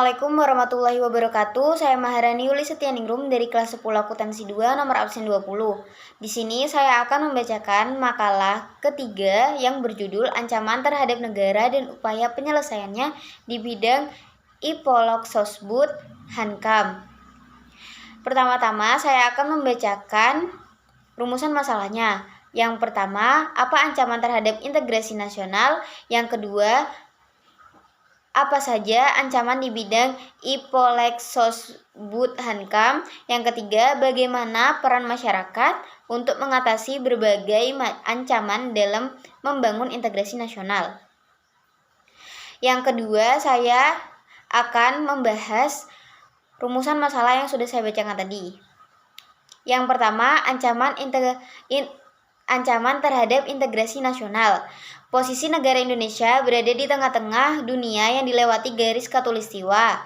Assalamualaikum warahmatullahi wabarakatuh. Saya Maharani Yuli Setianingrum dari kelas 10 akuntansi 2 nomor absen 20. Di sini saya akan membacakan makalah ketiga yang berjudul Ancaman terhadap negara dan upaya penyelesaiannya di bidang Ipolog Sosbud Hankam. Pertama-tama saya akan membacakan rumusan masalahnya. Yang pertama, apa ancaman terhadap integrasi nasional? Yang kedua, apa saja ancaman di bidang Ipolek Sosbud Hankam? Yang ketiga, bagaimana peran masyarakat untuk mengatasi berbagai ancaman dalam membangun integrasi nasional? Yang kedua, saya akan membahas rumusan masalah yang sudah saya bacakan tadi. Yang pertama, ancaman terhadap integrasi nasional. Posisi negara Indonesia berada di tengah-tengah dunia yang dilewati garis khatulistiwa,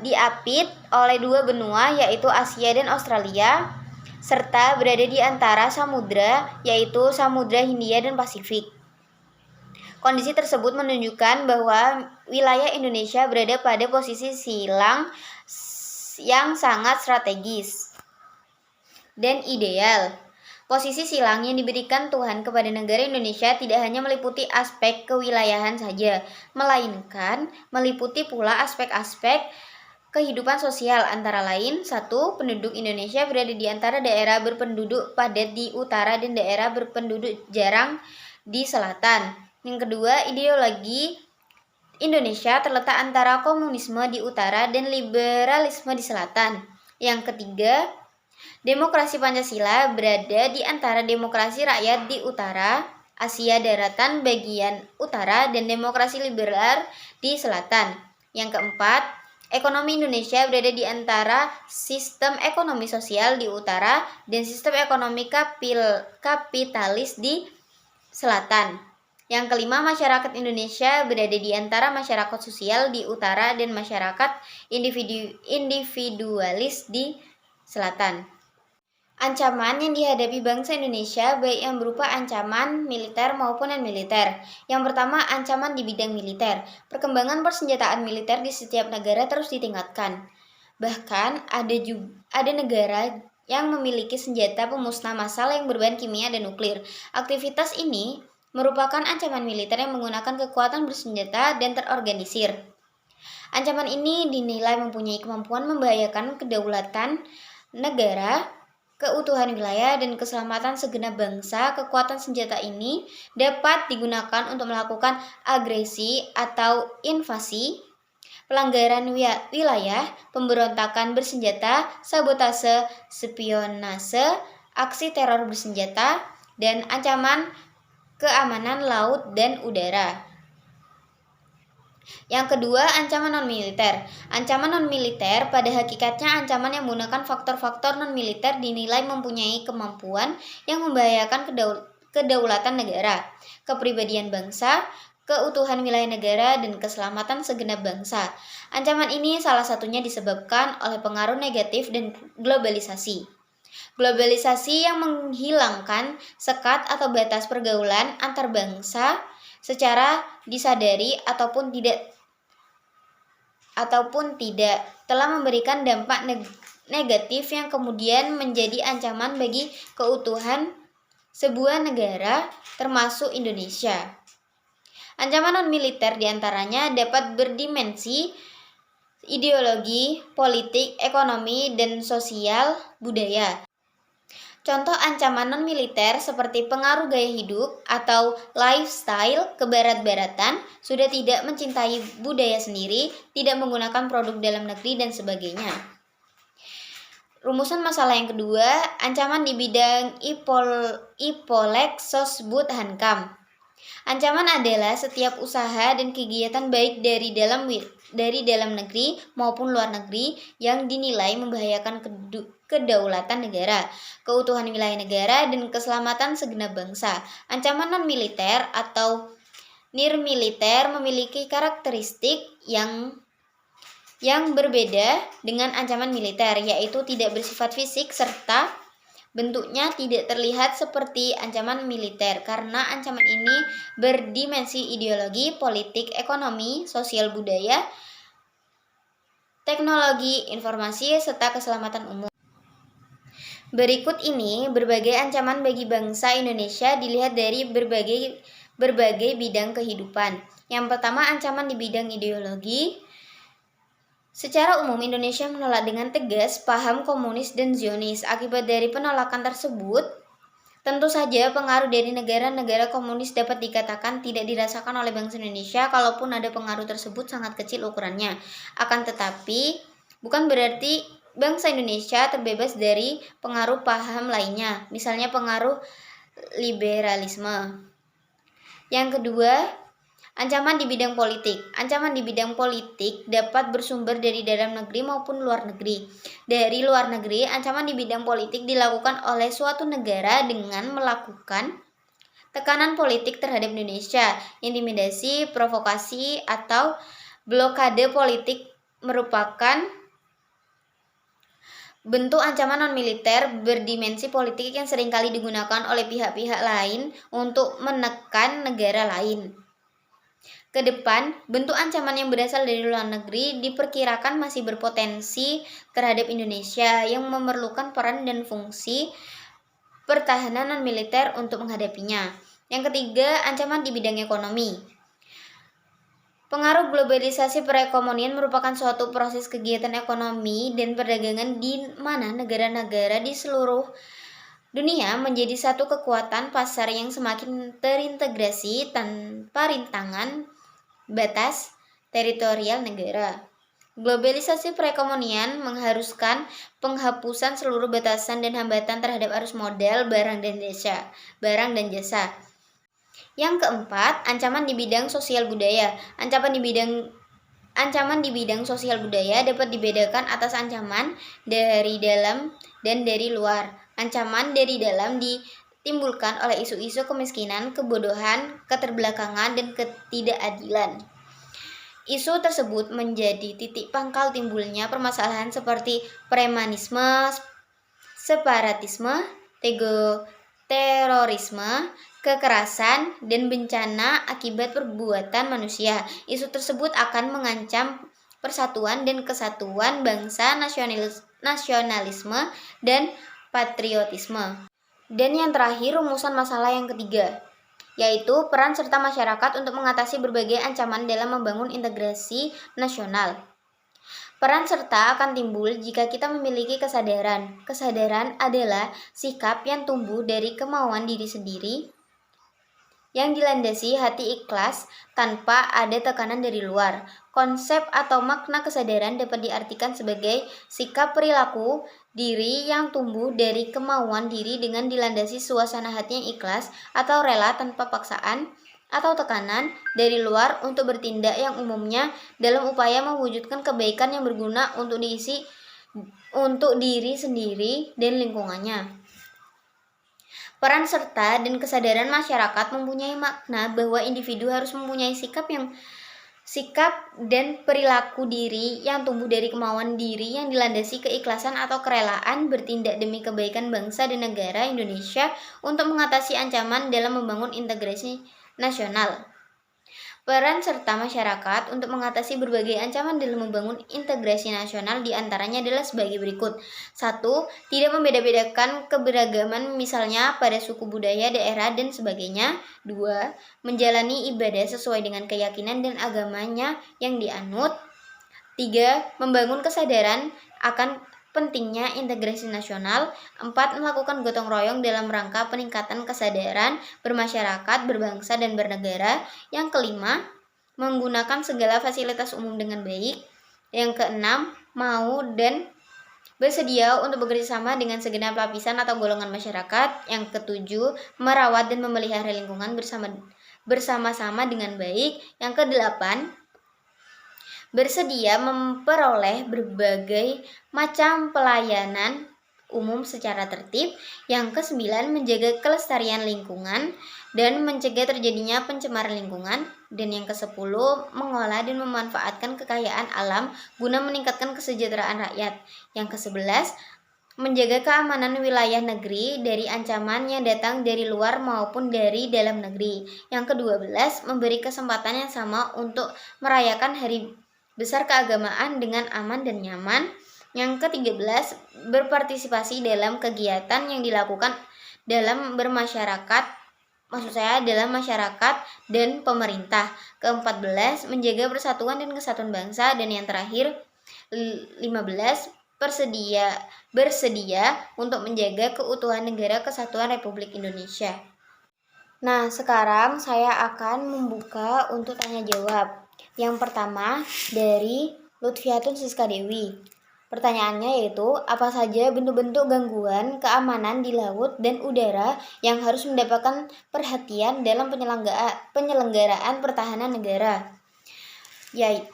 diapit oleh dua benua yaitu Asia dan Australia, serta berada di antara samudra yaitu Samudra Hindia dan Pasifik. Kondisi tersebut menunjukkan bahwa wilayah Indonesia berada pada posisi silang yang sangat strategis dan ideal. Posisi silang yang diberikan Tuhan kepada negara Indonesia tidak hanya meliputi aspek kewilayahan saja, melainkan meliputi pula aspek-aspek kehidupan sosial, antara lain: 1. Penduduk Indonesia berada di antara daerah berpenduduk padat di utara dan daerah berpenduduk jarang di selatan. Yang kedua, ideologi Indonesia terletak antara komunisme di utara dan liberalisme di selatan. Yang ketiga, demokrasi Pancasila berada di antara demokrasi rakyat di utara, Asia daratan bagian utara, dan demokrasi liberal di selatan. Yang keempat, ekonomi Indonesia berada di antara sistem ekonomi sosial di utara dan sistem ekonomi kapitalis di selatan. Yang kelima, masyarakat Indonesia berada di antara masyarakat sosial di utara dan masyarakat individualis di selatan. Ancaman yang dihadapi bangsa Indonesia baik yang berupa ancaman militer maupun non-militer. Yang pertama, ancaman di bidang militer. Perkembangan persenjataan militer di setiap negara terus ditingkatkan. Bahkan ada negara yang memiliki senjata pemusnah massal yang berbahan kimia dan nuklir. Aktivitas ini merupakan ancaman militer yang menggunakan kekuatan bersenjata dan terorganisir. Ancaman ini dinilai mempunyai kemampuan membahayakan kedaulatan negara, keutuhan wilayah, dan keselamatan segenap bangsa. Kekuatan senjata ini dapat digunakan untuk melakukan agresi atau invasi, pelanggaran wilayah, pemberontakan bersenjata, sabotase, spionase, aksi teror bersenjata, dan ancaman keamanan laut dan udara. Yang kedua, ancaman non-militer. Ancaman non-militer pada hakikatnya ancaman yang menggunakan faktor-faktor non-militer dinilai mempunyai kemampuan yang membahayakan kedaulatan negara, kepribadian bangsa, keutuhan wilayah negara, dan keselamatan segenap bangsa. Ancaman ini salah satunya disebabkan oleh pengaruh negatif dan globalisasi. Globalisasi yang menghilangkan sekat atau batas pergaulan antar bangsa secara disadari ataupun tidak telah memberikan dampak negatif yang kemudian menjadi ancaman bagi keutuhan sebuah negara termasuk Indonesia. Ancaman non-militer diantaranya dapat berdimensi ideologi, politik, ekonomi, dan sosial budaya. Contoh ancaman non-militer seperti pengaruh gaya hidup atau lifestyle kebarat-baratan, sudah tidak mencintai budaya sendiri, tidak menggunakan produk dalam negeri, dan sebagainya. Rumusan masalah yang kedua, ancaman di bidang Ipolek Sosbud Hankam. Ancaman adalah setiap usaha dan kegiatan baik dari dalam negeri maupun luar negeri yang dinilai membahayakan kedaulatan negara, keutuhan wilayah negara, dan keselamatan segenap bangsa. Ancaman non-militer atau nirmiliter memiliki karakteristik yang berbeda dengan ancaman militer, yaitu tidak bersifat fisik serta bentuknya tidak terlihat seperti ancaman militer karena ancaman ini berdimensi ideologi, politik, ekonomi, sosial budaya, teknologi, informasi, serta keselamatan umum. Berikut ini berbagai ancaman bagi bangsa Indonesia dilihat dari berbagai bidang kehidupan. Yang pertama, ancaman di bidang ideologi. Secara umum, Indonesia menolak dengan tegas paham komunis dan Zionis. Akibat dari penolakan tersebut, tentu saja pengaruh dari negara-negara komunis dapat dikatakan tidak dirasakan oleh bangsa Indonesia, kalaupun ada pengaruh tersebut sangat kecil ukurannya. Akan tetapi, bukan berarti bangsa Indonesia terbebas dari pengaruh paham lainnya, misalnya pengaruh liberalisme. Yang kedua, ancaman di bidang politik. Ancaman di bidang politik dapat bersumber dari dalam negeri maupun luar negeri. Dari luar negeri, ancaman di bidang politik dilakukan oleh suatu negara dengan melakukan tekanan politik terhadap Indonesia. Intimidasi, provokasi, atau blokade politik merupakan bentuk ancaman non-militer berdimensi politik yang seringkali digunakan oleh pihak-pihak lain untuk menekan negara lain. Ke depan, bentuk ancaman yang berasal dari luar negeri diperkirakan masih berpotensi terhadap Indonesia yang memerlukan peran dan fungsi pertahanan non-militer untuk menghadapinya. Yang ketiga, ancaman di bidang ekonomi. Pengaruh globalisasi perekonomian merupakan suatu proses kegiatan ekonomi dan perdagangan di mana negara-negara di seluruh dunia menjadi satu kekuatan pasar yang semakin terintegrasi tanpa rintangan batas teritorial negara. Globalisasi perekonomian mengharuskan penghapusan seluruh batasan dan hambatan terhadap arus modal barang dan jasa. Yang keempat, ancaman di bidang sosial budaya. Ancaman di bidang sosial budaya dapat dibedakan atas ancaman dari dalam dan dari luar. Ancaman dari dalam ditimbulkan oleh isu-isu kemiskinan, kebodohan, keterbelakangan, dan ketidakadilan. Isu tersebut menjadi titik pangkal timbulnya permasalahan seperti premanisme, separatisme, terorisme, kekerasan, dan bencana akibat perbuatan manusia. Isu tersebut akan mengancam persatuan dan kesatuan bangsa, nasionalisme, dan patriotisme. Dan yang terakhir, rumusan masalah yang ketiga, yaitu peran serta masyarakat untuk mengatasi berbagai ancaman dalam membangun integrasi nasional. Peran serta akan timbul jika kita memiliki kesadaran. Kesadaran adalah sikap yang tumbuh dari kemauan diri sendiri yang dilandasi hati ikhlas tanpa ada tekanan dari luar. Konsep atau makna kesadaran dapat diartikan sebagai sikap perilaku diri yang tumbuh dari kemauan diri dengan dilandasi suasana hati yang ikhlas atau rela tanpa paksaan atau tekanan dari luar untuk bertindak yang umumnya dalam upaya mewujudkan kebaikan yang berguna untuk diri sendiri dan lingkungannya. Peran serta dan kesadaran masyarakat mempunyai makna bahwa individu harus mempunyai sikap dan perilaku diri yang tumbuh dari kemauan diri yang dilandasi keikhlasan atau kerelaan bertindak demi kebaikan bangsa dan negara Indonesia untuk mengatasi ancaman dalam membangun integrasi nasional. Peran serta masyarakat untuk mengatasi berbagai ancaman dalam membangun integrasi nasional diantaranya adalah sebagai berikut. 1. Tidak membeda-bedakan keberagaman misalnya pada suku, budaya, daerah, dan sebagainya. 2. Menjalani ibadah sesuai dengan keyakinan dan agamanya yang dianut. 3. Membangun kesadaran akan pentingnya integrasi nasional. 4. Melakukan gotong royong dalam rangka peningkatan kesadaran bermasyarakat, berbangsa, dan bernegara. Yang kelima, menggunakan segala fasilitas umum dengan baik. Yang keenam, mau dan bersedia untuk bekerja sama dengan segenap lapisan atau golongan masyarakat. Yang ketujuh, merawat dan memelihara lingkungan bersama-sama dengan baik. Yang kedelapan, bersedia memperoleh berbagai macam pelayanan umum secara tertib. Yang kesembilan, menjaga kelestarian lingkungan dan mencegah terjadinya pencemaran lingkungan. Dan yang kesepuluh, mengolah dan memanfaatkan kekayaan alam guna meningkatkan kesejahteraan rakyat. Yang kesebelas, menjaga keamanan wilayah negeri dari ancaman yang datang dari luar maupun dari dalam negeri. Yang kedua belas, memberi kesempatan yang sama untuk merayakan hari besar keagamaan dengan aman dan nyaman. Yang ke-13, berpartisipasi dalam kegiatan yang dilakukan dalam bermasyarakat, maksud saya dalam masyarakat dan pemerintah. Ke-14, menjaga persatuan dan kesatuan bangsa. Dan yang terakhir, 15, bersedia untuk menjaga keutuhan Negara Kesatuan Republik Indonesia. Nah, sekarang saya akan membuka untuk tanya jawab. Yang pertama dari Lutfiatun Siska Dewi. Pertanyaannya yaitu, apa saja bentuk-bentuk gangguan keamanan di laut dan udara yang harus mendapatkan perhatian dalam penyelenggaraan pertahanan negara? Yaitu,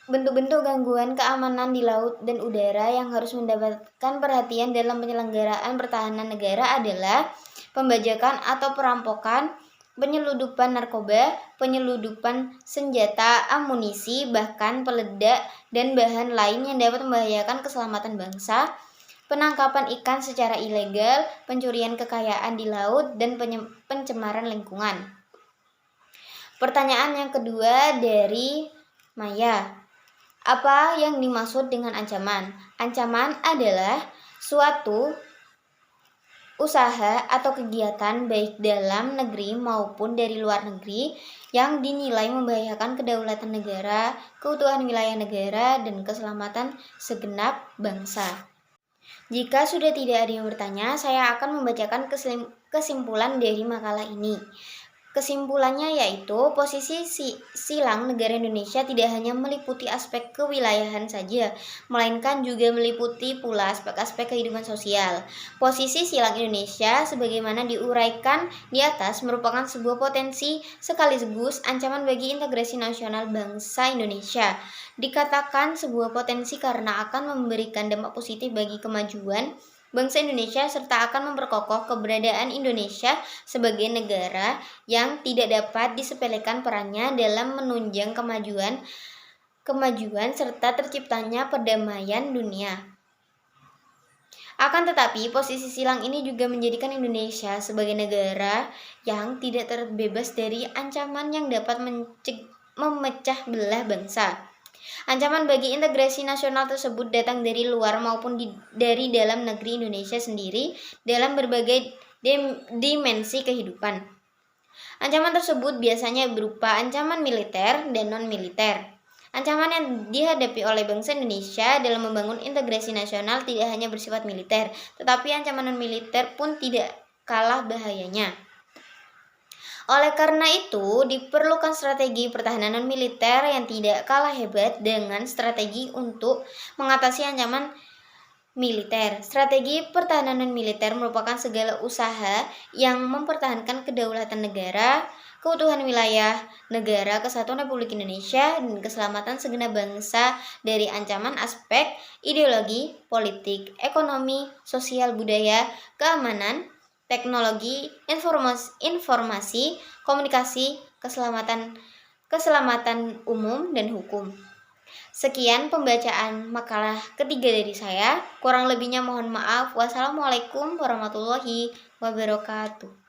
bentuk-bentuk gangguan keamanan di laut dan udara yang harus mendapatkan perhatian dalam penyelenggaraan pertahanan negara adalah pembajakan atau perampokan, penyeludupan narkoba, penyeludupan senjata, amunisi, bahkan peledak dan bahan lain yang dapat membahayakan keselamatan bangsa, penangkapan ikan secara ilegal, pencurian kekayaan di laut, dan pencemaran lingkungan. Pertanyaan yang kedua dari Maya. Apa yang dimaksud dengan ancaman? Ancaman adalah suatu usaha atau kegiatan baik dalam negeri maupun dari luar negeri yang dinilai membahayakan kedaulatan negara, keutuhan wilayah negara, dan keselamatan segenap bangsa. Jika sudah tidak ada yang bertanya, saya akan membacakan kesimpulan dari makalah ini. Kesimpulannya yaitu, posisi silang negara Indonesia tidak hanya meliputi aspek kewilayahan saja, melainkan juga meliputi pula aspek-aspek kehidupan sosial. Posisi silang Indonesia, sebagaimana diuraikan di atas, merupakan sebuah potensi sekaligus ancaman bagi integrasi nasional bangsa Indonesia. Dikatakan sebuah potensi karena akan memberikan dampak positif bagi kemajuan bangsa Indonesia serta akan memperkokoh keberadaan Indonesia sebagai negara yang tidak dapat disepelekan perannya dalam menunjang kemajuan serta terciptanya perdamaian dunia. Akan tetapi, posisi silang ini juga menjadikan Indonesia sebagai negara yang tidak terbebas dari ancaman yang dapat memecah belah bangsa. Ancaman bagi integrasi nasional tersebut datang dari luar maupun dari dalam negeri Indonesia sendiri dalam berbagai dimensi kehidupan. Ancaman tersebut biasanya berupa ancaman militer dan non-militer. Ancaman yang dihadapi oleh bangsa Indonesia dalam membangun integrasi nasional tidak hanya bersifat militer, tetapi ancaman non-militer pun tidak kalah bahayanya. Oleh karena itu, diperlukan strategi pertahanan non-militer yang tidak kalah hebat dengan strategi untuk mengatasi ancaman militer. Strategi pertahanan non-militer merupakan segala usaha yang mempertahankan kedaulatan negara, keutuhan wilayah negara Kesatuan Republik Indonesia, dan keselamatan segenap bangsa dari ancaman aspek ideologi, politik, ekonomi, sosial, budaya, keamanan, teknologi, informasi, komunikasi, keselamatan umum, dan hukum. Sekian pembacaan makalah ketiga dari saya. Kurang lebihnya mohon maaf. Wassalamualaikum warahmatullahi wabarakatuh.